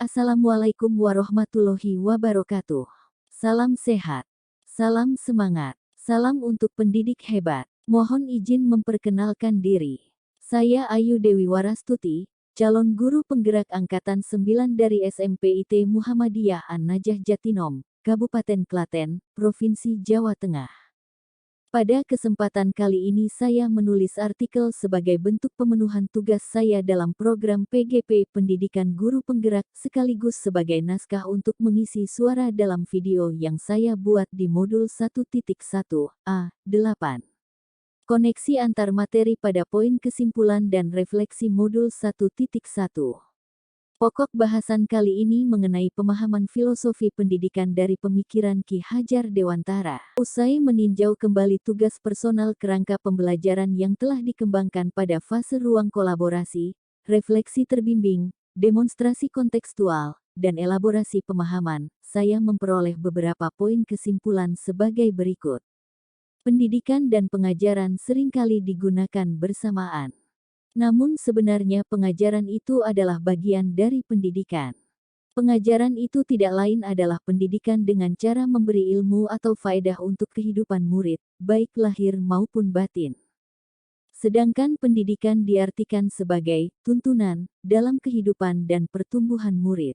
Assalamualaikum warahmatullahi wabarakatuh. Salam sehat, salam semangat, salam untuk pendidik hebat. Mohon izin memperkenalkan diri. Saya Ayu Dewi Warastuti, calon guru penggerak Angkatan 9 dari SMPIT Muhammadiyah An-Najah Jatinom, Kabupaten Klaten, Provinsi Jawa Tengah. Pada kesempatan kali ini saya menulis artikel sebagai bentuk pemenuhan tugas saya dalam program PGP Pendidikan Guru Penggerak sekaligus sebagai naskah untuk mengisi suara dalam video yang saya buat di modul 1.1a8. Koneksi antar materi pada poin kesimpulan dan refleksi modul 1.1. Pokok bahasan kali ini mengenai pemahaman filosofi pendidikan dari pemikiran Ki Hajar Dewantara. Usai meninjau kembali tugas personal kerangka pembelajaran yang telah dikembangkan pada fase ruang kolaborasi, refleksi terbimbing, demonstrasi kontekstual, dan elaborasi pemahaman, saya memperoleh beberapa poin kesimpulan sebagai berikut. Pendidikan dan pengajaran seringkali digunakan bersamaan. Namun sebenarnya pengajaran itu adalah bagian dari pendidikan. Pengajaran itu tidak lain adalah pendidikan dengan cara memberi ilmu atau faedah untuk kehidupan murid, baik lahir maupun batin. Sedangkan pendidikan diartikan sebagai tuntunan dalam kehidupan dan pertumbuhan murid.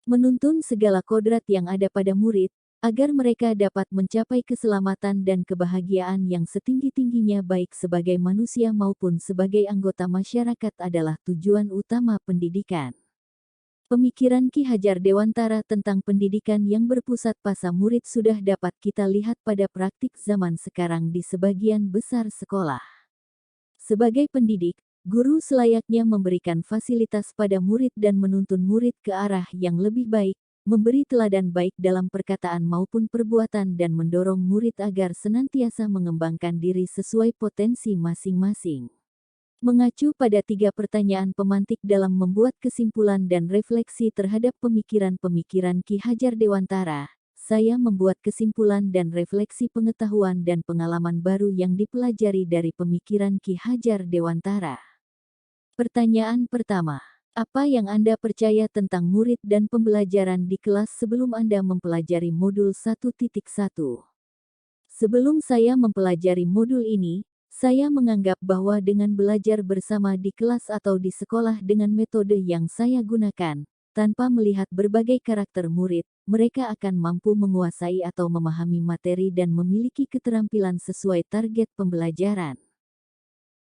Menuntun segala kodrat yang ada pada murid, agar mereka dapat mencapai keselamatan dan kebahagiaan yang setinggi-tingginya baik sebagai manusia maupun sebagai anggota masyarakat adalah tujuan utama pendidikan. Pemikiran Ki Hajar Dewantara tentang pendidikan yang berpusat pada murid sudah dapat kita lihat pada praktik zaman sekarang di sebagian besar sekolah. Sebagai pendidik, guru selayaknya memberikan fasilitas pada murid dan menuntun murid ke arah yang lebih baik, memberi teladan baik dalam perkataan maupun perbuatan dan mendorong murid agar senantiasa mengembangkan diri sesuai potensi masing-masing. Mengacu pada 3 pertanyaan pemantik dalam membuat kesimpulan dan refleksi terhadap pemikiran-pemikiran Ki Hajar Dewantara, saya membuat kesimpulan dan refleksi pengetahuan dan pengalaman baru yang dipelajari dari pemikiran Ki Hajar Dewantara. Pertanyaan pertama. Apa yang Anda percaya tentang murid dan pembelajaran di kelas sebelum Anda mempelajari modul 1.1? Sebelum saya mempelajari modul ini, saya menganggap bahwa dengan belajar bersama di kelas atau di sekolah dengan metode yang saya gunakan, tanpa melihat berbagai karakter murid, mereka akan mampu menguasai atau memahami materi dan memiliki keterampilan sesuai target pembelajaran.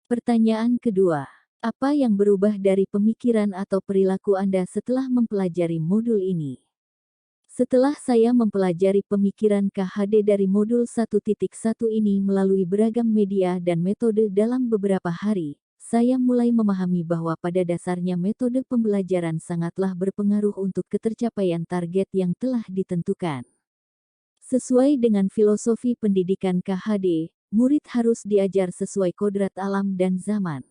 Pertanyaan kedua. Apa yang berubah dari pemikiran atau perilaku Anda setelah mempelajari modul ini? Setelah saya mempelajari pemikiran KHD dari modul 1.1 ini melalui beragam media dan metode dalam beberapa hari, saya mulai memahami bahwa pada dasarnya metode pembelajaran sangatlah berpengaruh untuk ketercapaian target yang telah ditentukan. Sesuai dengan filosofi pendidikan KHD, murid harus diajar sesuai kodrat alam dan zaman.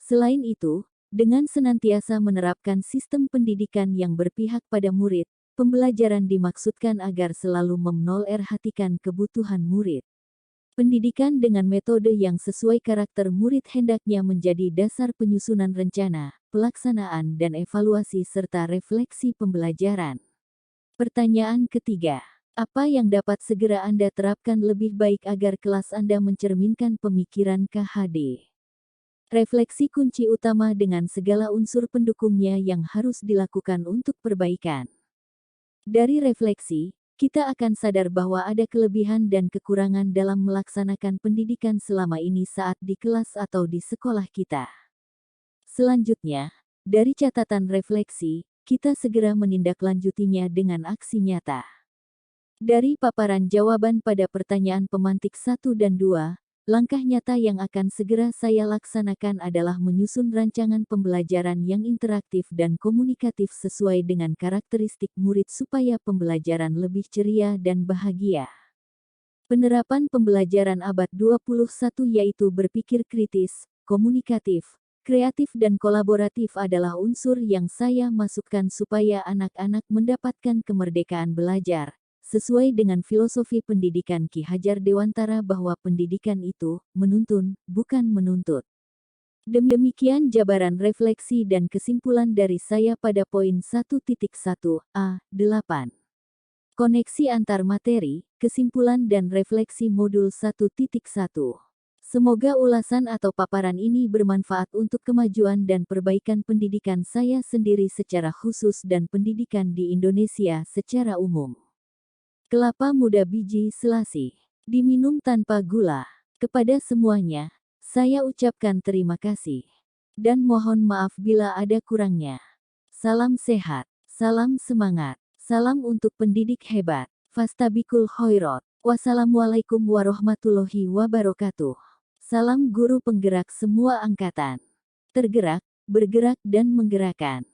Selain itu, dengan senantiasa menerapkan sistem pendidikan yang berpihak pada murid, pembelajaran dimaksudkan agar selalu memenuhi kebutuhan murid. Pendidikan dengan metode yang sesuai karakter murid hendaknya menjadi dasar penyusunan rencana, pelaksanaan dan evaluasi serta refleksi pembelajaran. Pertanyaan ketiga. Apa yang dapat segera Anda terapkan lebih baik agar kelas Anda mencerminkan pemikiran KHD? Refleksi kunci utama dengan segala unsur pendukungnya yang harus dilakukan untuk perbaikan. Dari refleksi, kita akan sadar bahwa ada kelebihan dan kekurangan dalam melaksanakan pendidikan selama ini saat di kelas atau di sekolah kita. Selanjutnya, dari catatan refleksi, kita segera menindaklanjutinya dengan aksi nyata. Dari paparan jawaban pada pertanyaan pemantik 1 dan 2, langkah nyata yang akan segera saya laksanakan adalah menyusun rancangan pembelajaran yang interaktif dan komunikatif sesuai dengan karakteristik murid supaya pembelajaran lebih ceria dan bahagia. Penerapan pembelajaran abad 21 yaitu berpikir kritis, komunikatif, kreatif dan kolaboratif adalah unsur yang saya masukkan supaya anak-anak mendapatkan kemerdekaan belajar. Sesuai dengan filosofi pendidikan Ki Hajar Dewantara bahwa pendidikan itu menuntun, bukan menuntut. Demikian jabaran refleksi dan kesimpulan dari saya pada poin 1.1a8. Koneksi antar materi, kesimpulan dan refleksi modul 1.1. Semoga ulasan atau paparan ini bermanfaat untuk kemajuan dan perbaikan pendidikan saya sendiri secara khusus dan pendidikan di Indonesia secara umum. Kelapa muda biji selasih, diminum tanpa gula. Kepada semuanya, saya ucapkan terima kasih. Dan mohon maaf bila ada kurangnya. Salam sehat, salam semangat, salam untuk pendidik hebat. Fastabikul khairat. Wassalamualaikum warahmatullahi wabarakatuh. Salam guru penggerak semua angkatan. Tergerak, bergerak dan menggerakkan.